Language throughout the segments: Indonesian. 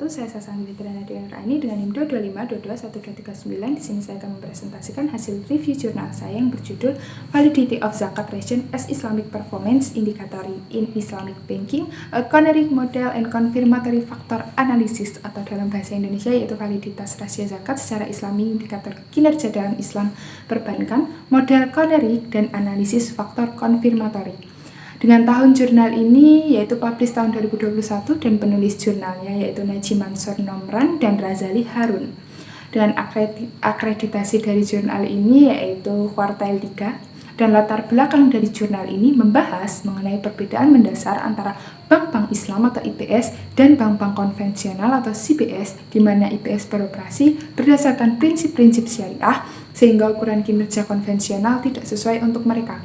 wabarakatuh. Saya Sasang Fitriana ini dengan NIM 225221239. Di sini saya akan mempresentasikan hasil review jurnal saya yang berjudul Validity of Zakat Ration as Islamic Performance Indicator in Islamic Banking, a Canonic Model and Confirmatory Factor Analysis, atau dalam bahasa Indonesia yaitu validitas rasio zakat secara Islami, indikator kinerja dalam Islam perbankan, model Canonic, dan analisis faktor konfirmatori. Dengan tahun jurnal ini yaitu publish tahun 2021 dan penulis jurnalnya yaitu Najib Mansur Nomran dan Razali Harun. Dengan akreditasi dari jurnal ini yaitu kuartil 3, dan latar belakang dari jurnal ini membahas mengenai perbedaan mendasar antara bank-bank Islam atau IPS dan bank-bank konvensional atau CBS, di mana IPS beroperasi berdasarkan prinsip-prinsip syariah sehingga ukuran kinerja konvensional tidak sesuai untuk mereka.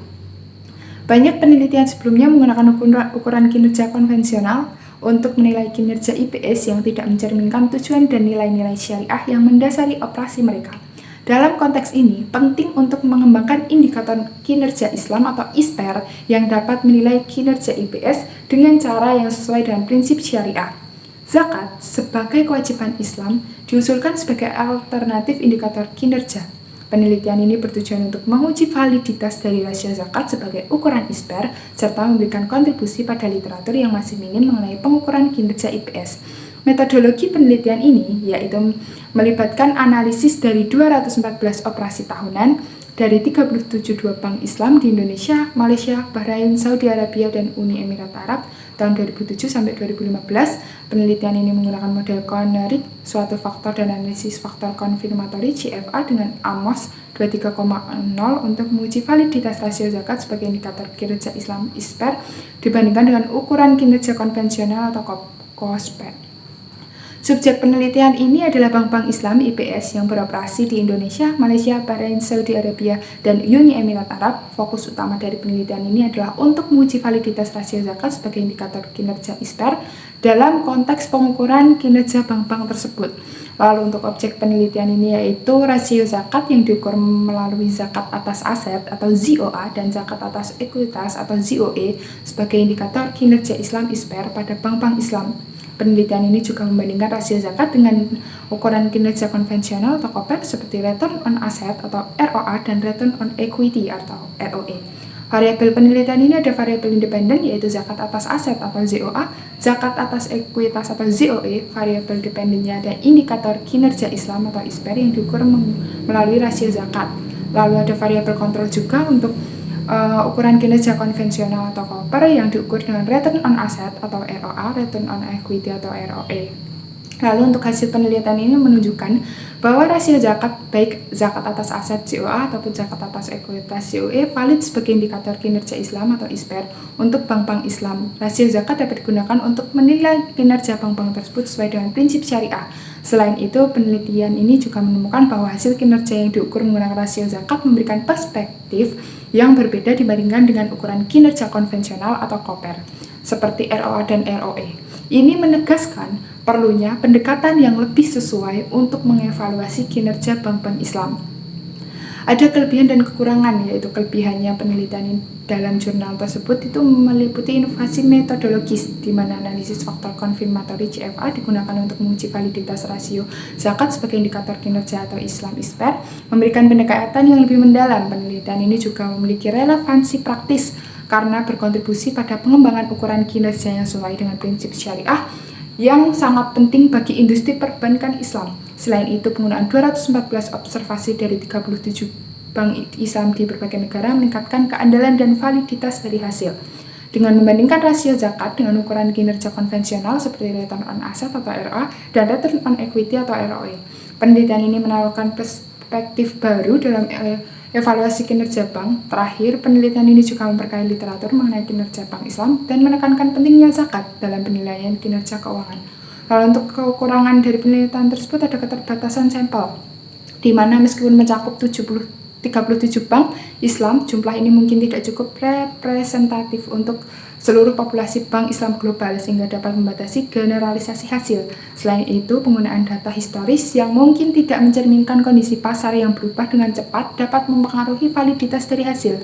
Banyak penelitian sebelumnya menggunakan ukuran kinerja konvensional untuk menilai kinerja IPS yang tidak mencerminkan tujuan dan nilai-nilai syariah yang mendasari operasi mereka. Dalam konteks ini, penting untuk mengembangkan indikator kinerja Islam atau ISPER yang dapat menilai kinerja IPS dengan cara yang sesuai dengan prinsip syariah. Zakat sebagai kewajiban Islam diusulkan sebagai alternatif indikator kinerja. Penelitian ini bertujuan untuk menguji validitas dari rasio zakat sebagai ukuran ISPER serta memberikan kontribusi pada literatur yang masih minim mengenai pengukuran kinerja IPS. Metodologi penelitian ini yaitu melibatkan analisis dari 214 operasi tahunan dari 37 bank Islam di Indonesia, Malaysia, Bahrain, Saudi Arabia, dan Uni Emirat Arab tahun 2007 sampai 2015. Penelitian ini menggunakan model Canonic, suatu faktor dan analisis faktor konfirmatori CFA dengan AMOS 23,0 untuk menguji validitas rasio zakat sebagai indikator kinerja Islam ISPER dibandingkan dengan ukuran kinerja konvensional atau KOSPER. Subjek penelitian ini adalah bank-bank Islam IPS yang beroperasi di Indonesia, Malaysia, Bahrain, Saudi Arabia, dan Uni Emirat Arab. Fokus utama dari penelitian ini adalah untuk menguji validitas rasio zakat sebagai indikator kinerja ISPER dalam konteks pengukuran kinerja bank-bank tersebut. Lalu untuk objek penelitian ini yaitu rasio zakat yang diukur melalui zakat atas aset atau ZOA dan zakat atas ekuitas atau ZOE sebagai indikator kinerja Islam ISPER pada bank-bank Islam. Penelitian ini juga membandingkan rasio zakat dengan ukuran kinerja konvensional atau KOPER seperti Return on Asset atau ROA dan Return on Equity atau ROE. Variabel penelitian ini ada variabel independen yaitu zakat atas aset atau ZOA, zakat atas ekuitas atau ZOE, variabel dependennya ada indikator kinerja Islam atau ISPER yang diukur melalui rasio zakat. Lalu ada variabel kontrol juga untuk ukuran kinerja konvensional atau KOPER yang diukur dengan Return on Asset atau ROA, Return on Equity atau ROE. Lalu untuk hasil penelitian ini menunjukkan bahwa rasio zakat baik zakat atas aset ZOA ataupun zakat atas ekuitas ZOE valid sebagai indikator kinerja Islam atau ISPER untuk bank-bank Islam. Rasio zakat dapat digunakan untuk menilai kinerja bank-bank tersebut sesuai dengan prinsip syariah. Selain itu, penelitian ini juga menemukan bahwa hasil kinerja yang diukur menggunakan rasio zakat memberikan perspektif yang berbeda dibandingkan dengan ukuran kinerja konvensional atau KOPER, seperti ROA dan ROE. Ini menegaskan perlunya pendekatan yang lebih sesuai untuk mengevaluasi kinerja bank-bank Islam. Ada kelebihan dan kekurangan, yaitu kelebihannya penelitian dalam jurnal tersebut itu meliputi inovasi metodologis, di mana analisis faktor konfirmatori CFA digunakan untuk menguji validitas rasio zakat sebagai indikator kinerja atau Islam ISPER, memberikan pendekatan yang lebih mendalam. Penelitian ini juga memiliki relevansi praktis karena berkontribusi pada pengembangan ukuran kinerja yang sesuai dengan prinsip syariah yang sangat penting bagi industri perbankan Islam. Selain itu, penggunaan 214 observasi dari 37 bank Islam di berbagai negara meningkatkan keandalan dan validitas dari hasil. Dengan membandingkan rasio zakat dengan ukuran kinerja konvensional seperti Return on Asset atau ROA dan Return on Equity atau ROE, penelitian ini menawarkan perspektif baru dalam evaluasi kinerja bank. Terakhir, penelitian ini juga memperkaya literatur mengenai kinerja bank Islam dan menekankan pentingnya zakat dalam penilaian kinerja keuangan. Lalu untuk kekurangan dari penelitian tersebut ada keterbatasan sampel, di mana meskipun mencakup 37 bank Islam, jumlah ini mungkin tidak cukup representatif untuk seluruh populasi bank Islam global sehingga dapat membatasi generalisasi hasil. Selain itu, penggunaan data historis yang mungkin tidak mencerminkan kondisi pasar yang berubah dengan cepat dapat mempengaruhi validitas dari hasil.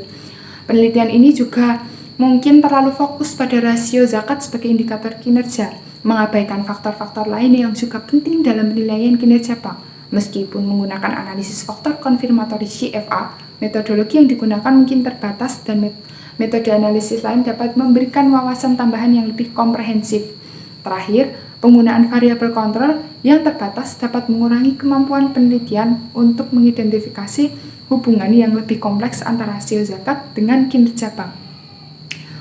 Penelitian ini juga mungkin terlalu fokus pada rasio zakat sebagai indikator kinerja, mengabaikan faktor-faktor lain yang juga penting dalam penilaian kinerja bank. Meskipun menggunakan analisis faktor konfirmatori CFA, metodologi yang digunakan mungkin terbatas dan metode analisis lain dapat memberikan wawasan tambahan yang lebih komprehensif. Terakhir, penggunaan variabel kontrol yang terbatas dapat mengurangi kemampuan penelitian untuk mengidentifikasi hubungan yang lebih kompleks antara rasio zakat dengan kinerja bank.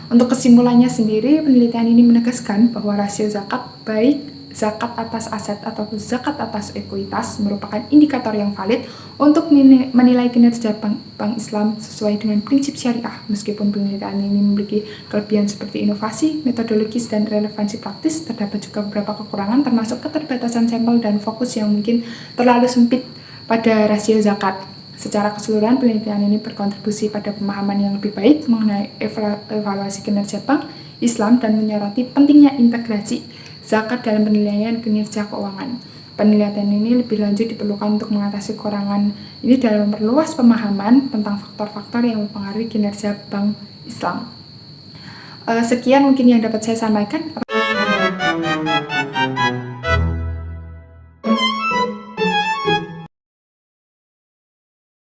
Untuk kesimpulannya sendiri, penelitian ini menegaskan bahwa rasio zakat, baik zakat atas aset atau zakat atas ekuitas, merupakan indikator yang valid untuk menilai kinerja bank Islam sesuai dengan prinsip syariah. Meskipun penelitian ini memiliki kelebihan seperti inovasi, metodologis, dan relevansi praktis, terdapat juga beberapa kekurangan termasuk keterbatasan sampel dan fokus yang mungkin terlalu sempit pada rasio zakat. Secara keseluruhan, penelitian ini berkontribusi pada pemahaman yang lebih baik mengenai evaluasi kinerja bank Islam dan menyoroti pentingnya integrasi zakat dalam penilaian kinerja keuangan. Penelitian ini lebih lanjut diperlukan untuk mengatasi kekurangan ini dalam memperluas pemahaman tentang faktor-faktor yang mempengaruhi kinerja bank Islam. Sekian mungkin yang dapat saya sampaikan.